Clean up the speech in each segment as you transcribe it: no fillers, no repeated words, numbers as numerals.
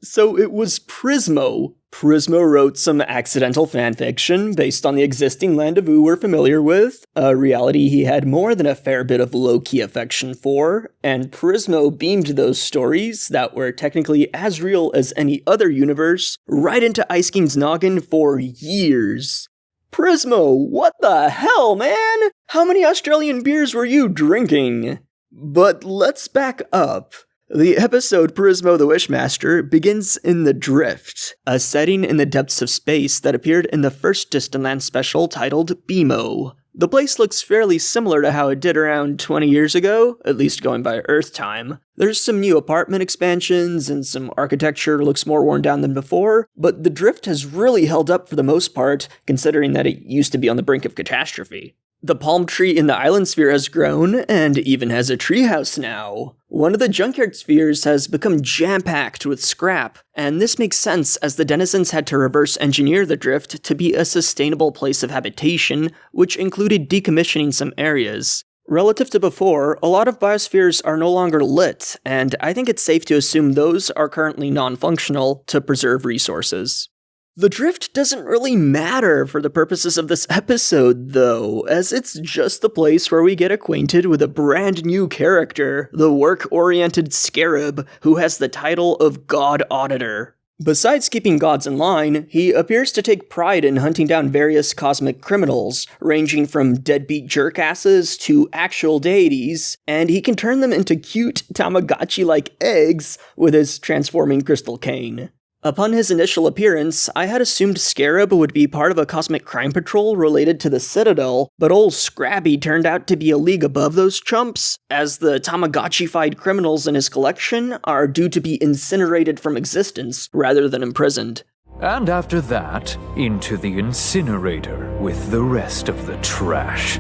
So it was Prismo. Prismo wrote some accidental fanfiction based on the existing land of Ooh we're familiar with, a reality he had more than a fair bit of low-key affection for, and Prismo beamed those stories that were technically as real as any other universe right into Ice King's noggin for years. Prismo, what the hell, man? How many Australian beers were you drinking? But let's back up. The episode Prismo the Wishmaster begins in the Drift, a setting in the depths of space that appeared in the first Distant Land special titled BMO. The place looks fairly similar to how it did around 20 years ago, at least going by Earth time. There's some new apartment expansions, and some architecture looks more worn down than before, but the Drift has really held up for the most part, considering that it used to be on the brink of catastrophe. The palm tree in the island sphere has grown, and even has a treehouse now. One of the junkyard spheres has become jam-packed with scrap, and this makes sense as the denizens had to reverse engineer the Drift to be a sustainable place of habitation, which included decommissioning some areas. Relative to before, a lot of biospheres are no longer lit, and I think it's safe to assume those are currently non-functional to preserve resources. The Drift doesn't really matter for the purposes of this episode, though, as it's just the place where we get acquainted with a brand new character, the work-oriented Scarab, who has the title of God Auditor. Besides keeping gods in line, he appears to take pride in hunting down various cosmic criminals, ranging from deadbeat jerkasses to actual deities, and he can turn them into cute tamagotchi-like eggs with his transforming crystal cane. Upon his initial appearance, I had assumed Scarab would be part of a cosmic crime patrol related to the Citadel, but old Scrabby turned out to be a league above those chumps, as the Tamagotchi-fied criminals in his collection are due to be incinerated from existence rather than imprisoned. And after that, into the incinerator with the rest of the trash.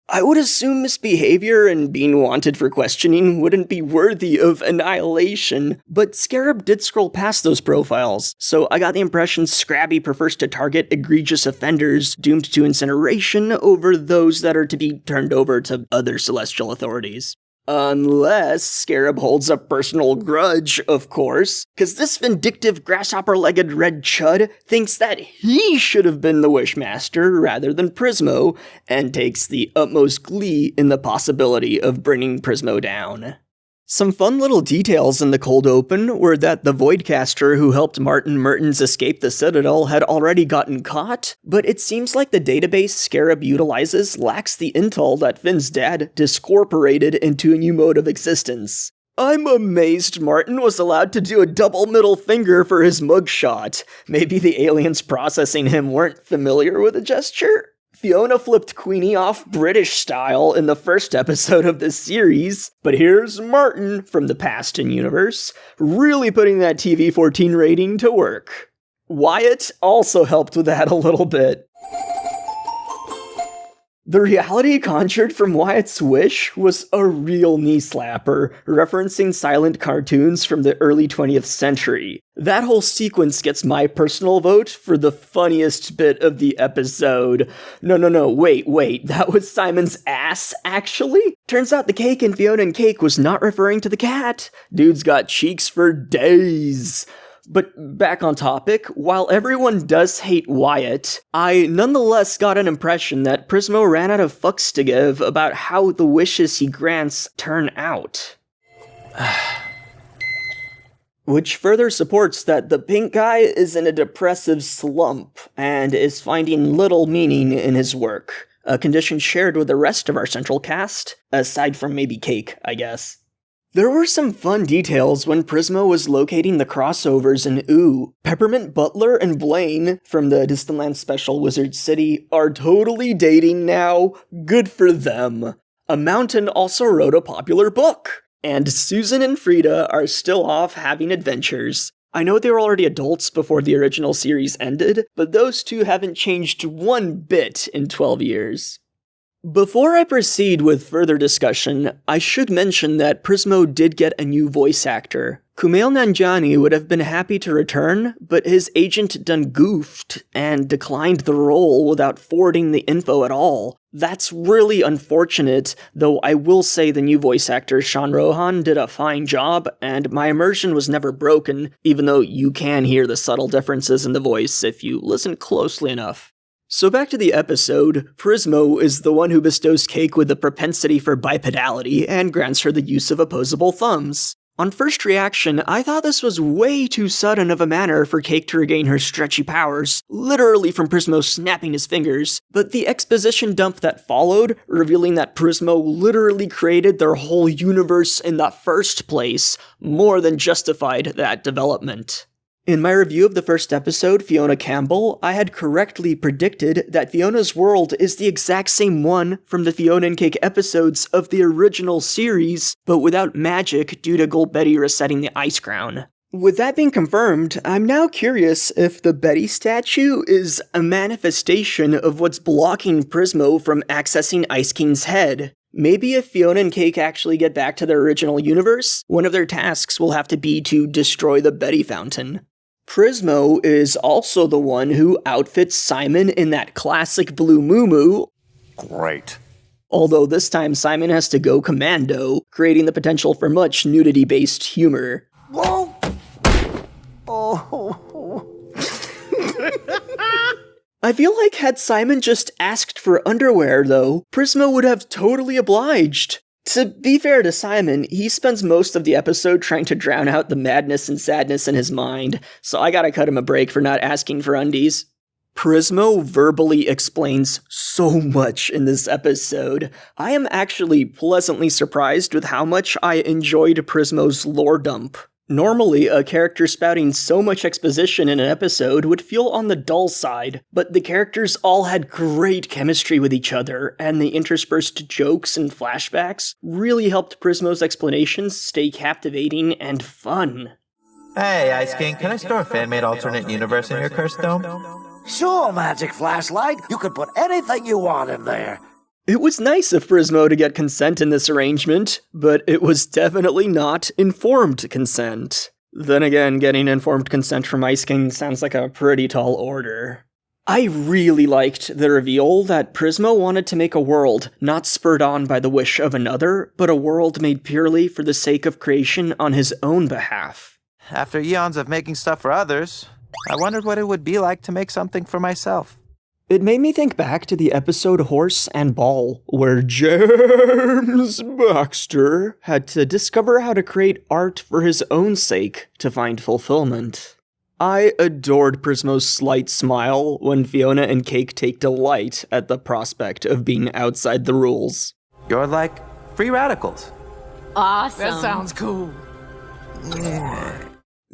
I would assume misbehavior and being wanted for questioning wouldn't be worthy of annihilation, but Scarab did scroll past those profiles, so I got the impression Scrabby prefers to target egregious offenders doomed to incineration over those that are to be turned over to other celestial authorities. Unless Scarab holds a personal grudge, of course, because this vindictive grasshopper-legged red chud thinks that he should have been the Wishmaster rather than Prismo, and takes the utmost glee in the possibility of bringing Prismo down. Some fun little details in the cold open were that the Voidcaster who helped Martin Mertens escape the Citadel had already gotten caught, but it seems like the database Scarab utilizes lacks the intel that Finn's dad discorporated into a new mode of existence. I'm amazed Martin was allowed to do a double middle finger for his mugshot. Maybe the aliens processing him weren't familiar with the gesture? Fionna flipped Queenie off British style in the first episode of this series, but here's Martin from the past and universe, really putting that TV-14 rating to work. Wyatt also helped with that a little bit. The reality conjured from Wyatt's wish was a real knee-slapper, referencing silent cartoons from the early 20th century. That whole sequence gets my personal vote for the funniest bit of the episode. No, wait, that was Simon's ass, actually? Turns out the cake in Fionna Cake was not referring to the cat. Dude's got cheeks for days. But back on topic, while everyone does hate Wyatt, I nonetheless got an impression that Prismo ran out of fucks to give about how the wishes he grants turn out. Which further supports that the pink guy is in a depressive slump, and is finding little meaning in his work, a condition shared with the rest of our central cast, aside from maybe Cake, I guess. There were some fun details when Prismo was locating the crossovers in Ooh. Peppermint Butler and Blaine from the Distant Land special Wizard City are totally dating now. Good for them. A Mountain also wrote a popular book. And Susan and Frida are still off having adventures. I know they were already adults before the original series ended, but those two haven't changed one bit in 12 years. Before I proceed with further discussion, I should mention that Prismo did get a new voice actor. Kumail Nanjiani would have been happy to return, but his agent done goofed and declined the role without forwarding the info at all. That's really unfortunate, though I will say the new voice actor Sean Rohan did a fine job, and my immersion was never broken, even though you can hear the subtle differences in the voice if you listen closely enough. So back to the episode, Prismo is the one who bestows Cake with the propensity for bipedality and grants her the use of opposable thumbs. On first reaction, I thought this was way too sudden of a manner for Cake to regain her stretchy powers, literally from Prismo snapping his fingers, but the exposition dump that followed, revealing that Prismo literally created their whole universe in the first place, more than justified that development. In my review of the first episode, Fionna Campbell, I had correctly predicted that Fiona's world is the exact same one from the Fionna and Cake episodes of the original series, but without magic due to Gold Betty resetting the ice crown. With that being confirmed, I'm now curious if the Betty statue is a manifestation of what's blocking Prismo from accessing Ice King's head. Maybe if Fionna and Cake actually get back to their original universe, one of their tasks will have to be to destroy the Betty fountain. Prismo is also the one who outfits Simon in that classic blue muumuu. Great. Although this time Simon has to go commando, creating the potential for much nudity-based humor. Whoa! Oh. I feel like had Simon just asked for underwear, though, Prismo would have totally obliged. To be fair to Simon, he spends most of the episode trying to drown out the madness and sadness in his mind, so I gotta cut him a break for not asking for undies. Prismo verbally explains so much in this episode. I am actually pleasantly surprised with how much I enjoyed Prismo's lore dump. Normally, a character spouting so much exposition in an episode would feel on the dull side, but the characters all had great chemistry with each other, and the interspersed jokes and flashbacks really helped Prismo's explanations stay captivating and fun. Hey, Ice King, can I store a fan-made alternate universe in your cursed dome? Sure, Magic Flashlight. You can put anything you want in there. It was nice of Prismo to get consent in this arrangement, but it was definitely not informed consent. Then again, getting informed consent from Ice King sounds like a pretty tall order. I really liked the reveal that Prismo wanted to make a world not spurred on by the wish of another, but a world made purely for the sake of creation on his own behalf. After eons of making stuff for others, I wondered what it would be like to make something for myself. It made me think back to the episode Horse and Ball, where James Baxter had to discover how to create art for his own sake to find fulfillment. I adored Prismo's slight smile when Fionna and Cake take delight at the prospect of being outside the rules. You're like free radicals. Awesome. That sounds cool.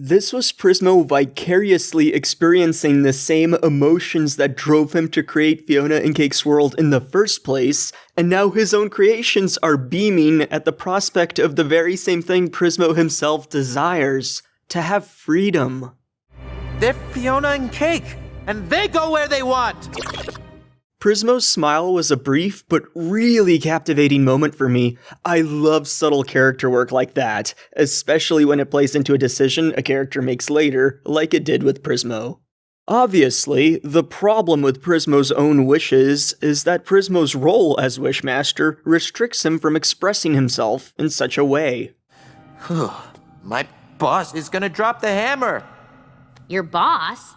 This was Prismo vicariously experiencing the same emotions that drove him to create Fionna and Cake's world in the first place, and now his own creations are beaming at the prospect of the very same thing Prismo himself desires, to have freedom. They're Fionna and Cake, and they go where they want! Prismo's smile was a brief but really captivating moment for me. I love subtle character work like that, especially when it plays into a decision a character makes later, like it did with Prismo. Obviously, the problem with Prismo's own wishes is that Prismo's role as Wishmaster restricts him from expressing himself in such a way. My boss is gonna drop the hammer! Your boss?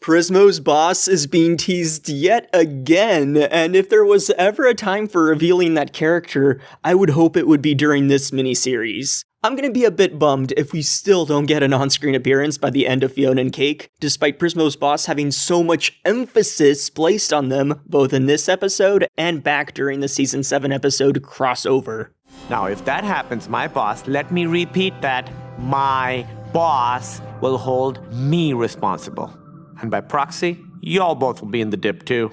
Prismo's boss is being teased yet again, and if there was ever a time for revealing that character, I would hope it would be during this miniseries. I'm gonna be a bit bummed if we still don't get an on-screen appearance by the end of Fionna and Cake, despite Prismo's boss having so much emphasis placed on them, both in this episode and back during the Season 7 episode crossover. Now, if that happens, my boss, let me repeat that, my boss will hold me responsible. And by proxy, y'all both will be in the dip too.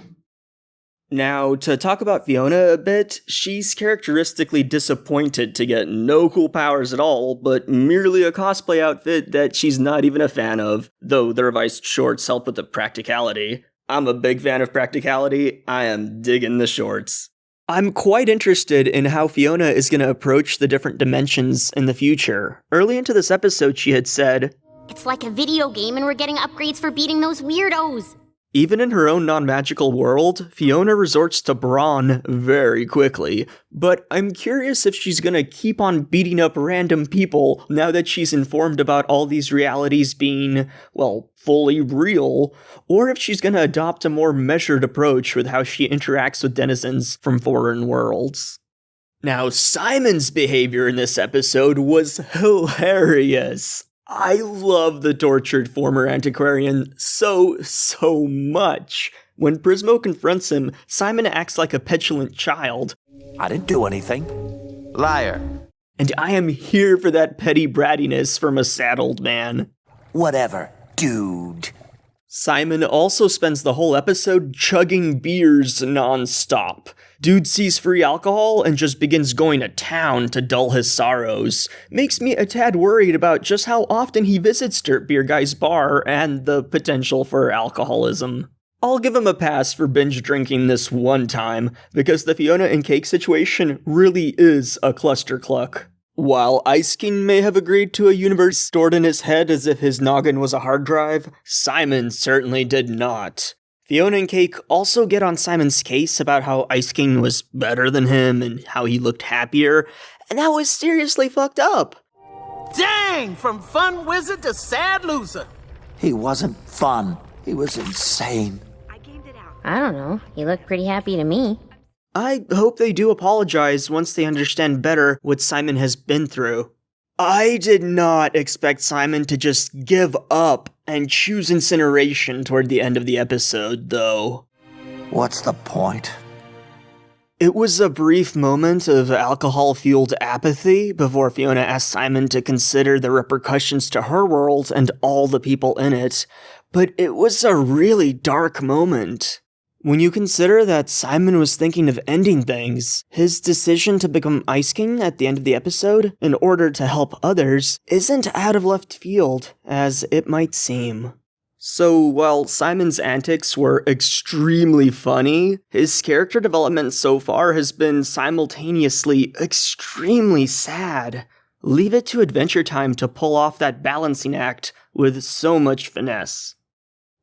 Now, to talk about Fionna a bit, she's characteristically disappointed to get no cool powers at all, but merely a cosplay outfit that she's not even a fan of, though the revised shorts help with the practicality. I'm a big fan of practicality, I am digging the shorts. I'm quite interested in how Fionna is going to approach the different dimensions in the future. Early into this episode, she had said, "It's like a video game and we're getting upgrades for beating those weirdos." Even in her own non-magical world, Fionna resorts to brawn very quickly, but I'm curious if she's gonna keep on beating up random people now that she's informed about all these realities being, well, fully real, or if she's gonna adopt a more measured approach with how she interacts with denizens from foreign worlds. Now, Simon's behavior in this episode was hilarious. I love the tortured former antiquarian so much. When Prismo confronts him, Simon acts like a petulant child. I didn't do anything. Liar. And I am here for that petty brattiness from a sad old man. Whatever, dude. Simon also spends the whole episode chugging beers non-stop. Dude sees free alcohol and just begins going to town to dull his sorrows. Makes me a tad worried about just how often he visits Dirt Beer Guy's bar and the potential for alcoholism. I'll give him a pass for binge drinking this one time, because the Fionna and Cake situation really is a cluster cluck. While Ice King may have agreed to a universe stored in his head as if his noggin was a hard drive, Simon certainly did not. Fionna and Cake also get on Simon's case about how Ice King was better than him and how he looked happier, and that was seriously fucked up. Dang! From fun wizard to sad loser. He wasn't fun. He was insane. I don't know. He looked pretty happy to me. I hope they do apologize once they understand better what Simon has been through. I did not expect Simon to just give up and choose incineration toward the end of the episode, though. What's the point? It was a brief moment of alcohol-fueled apathy before Fionna asked Simon to consider the repercussions to her world and all the people in it, but it was a really dark moment. When you consider that Simon was thinking of ending things, his decision to become Ice King at the end of the episode in order to help others isn't out of left field, as it might seem. So while Simon's antics were extremely funny, his character development so far has been simultaneously extremely sad. Leave it to Adventure Time to pull off that balancing act with so much finesse.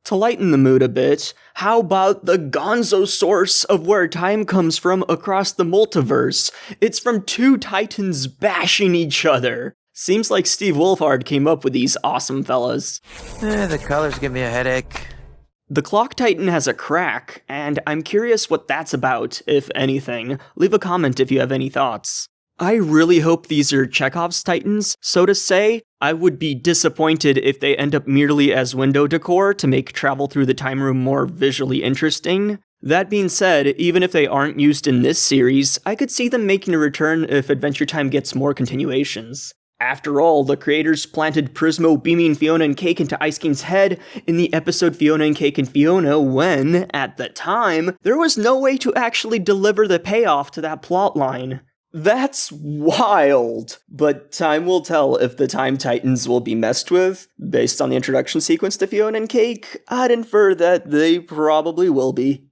To lighten the mood a bit, how about the gonzo source of where time comes from across the multiverse? It's from two titans bashing each other. Seems like Steve Wolfhard came up with these awesome fellas. The colors give me a headache. The Clock Titan has a crack, and I'm curious what that's about, if anything. Leave a comment if you have any thoughts. I really hope these are Chekhov's Titans, so to say. I would be disappointed if they end up merely as window decor to make travel through the time room more visually interesting. That being said, even if they aren't used in this series, I could see them making a return if Adventure Time gets more continuations. After all, the creators planted Prismo beaming Fionna and Cake into Ice King's head in the episode Fionna and Cake and Fionna when, at the time, there was no way to actually deliver the payoff to that plotline. That's wild! But time will tell if the Time Titans will be messed with. Based on the introduction sequence to Fionna and Cake, I'd infer that they probably will be.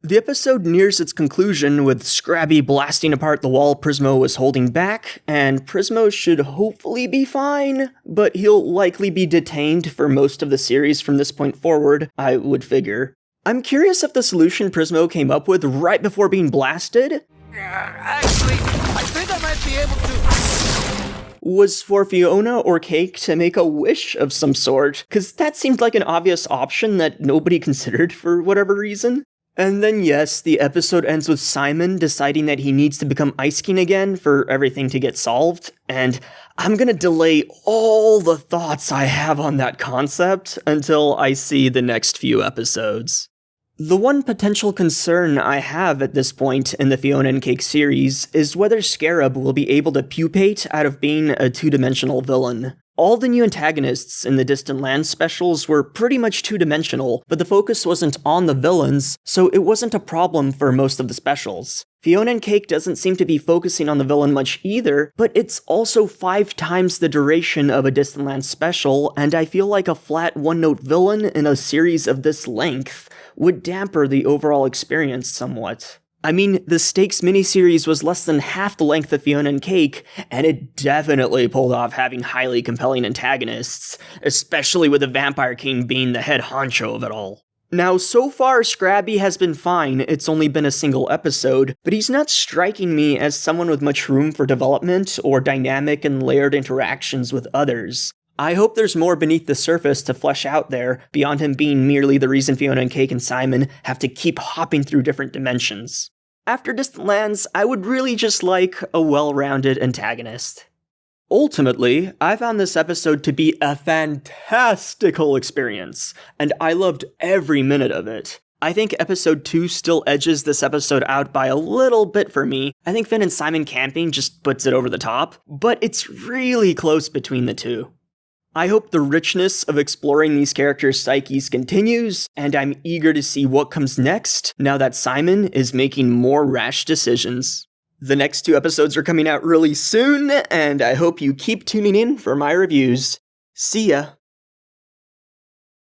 The episode nears its conclusion with Scrabby blasting apart the wall Prismo was holding back, and Prismo should hopefully be fine, but he'll likely be detained for most of the series from this point forward, I would figure. I'm curious if the solution Prismo came up with right before being blasted Actually, I think I might be able to. Was for Fionna or Cake to make a wish of some sort, cause that seemed like an obvious option that nobody considered for whatever reason. And then yes, the episode ends with Simon deciding that he needs to become Ice King again for everything to get solved, and I'm gonna delay all the thoughts I have on that concept until I see the next few episodes. The one potential concern I have at this point in the Fionna and Cake series is whether Scarab will be able to pupate out of being a two-dimensional villain. All the new antagonists in the Distant Lands specials were pretty much two-dimensional, but the focus wasn't on the villains, so it wasn't a problem for most of the specials. Fionna and Cake doesn't seem to be focusing on the villain much either, but it's also 5 times the duration of a Distant Lands special, and I feel like a flat one-note villain in a series of this length would damper the overall experience somewhat. I mean, the Stakes miniseries was less than half the length of Fionna and Cake, and it definitely pulled off having highly compelling antagonists, especially with the Vampire King being the head honcho of it all. Now, so far, Scrabby has been fine, it's only been a single episode, but he's not striking me as someone with much room for development or dynamic and layered interactions with others. I hope there's more beneath the surface to flesh out there, beyond him being merely the reason Fionna Cake and Simon have to keep hopping through different dimensions. After Distant Lands, I would really just like a well-rounded antagonist. Ultimately, I found this episode to be a fantastical experience, and I loved every minute of it. I think episode 2 still edges this episode out by a little bit for me. I think Finn and Simon camping just puts it over the top, but it's really close between the two. I hope the richness of exploring these characters' psyches continues, and I'm eager to see what comes next now that Simon is making more rash decisions. The next 2 episodes are coming out really soon, and I hope you keep tuning in for my reviews. See ya!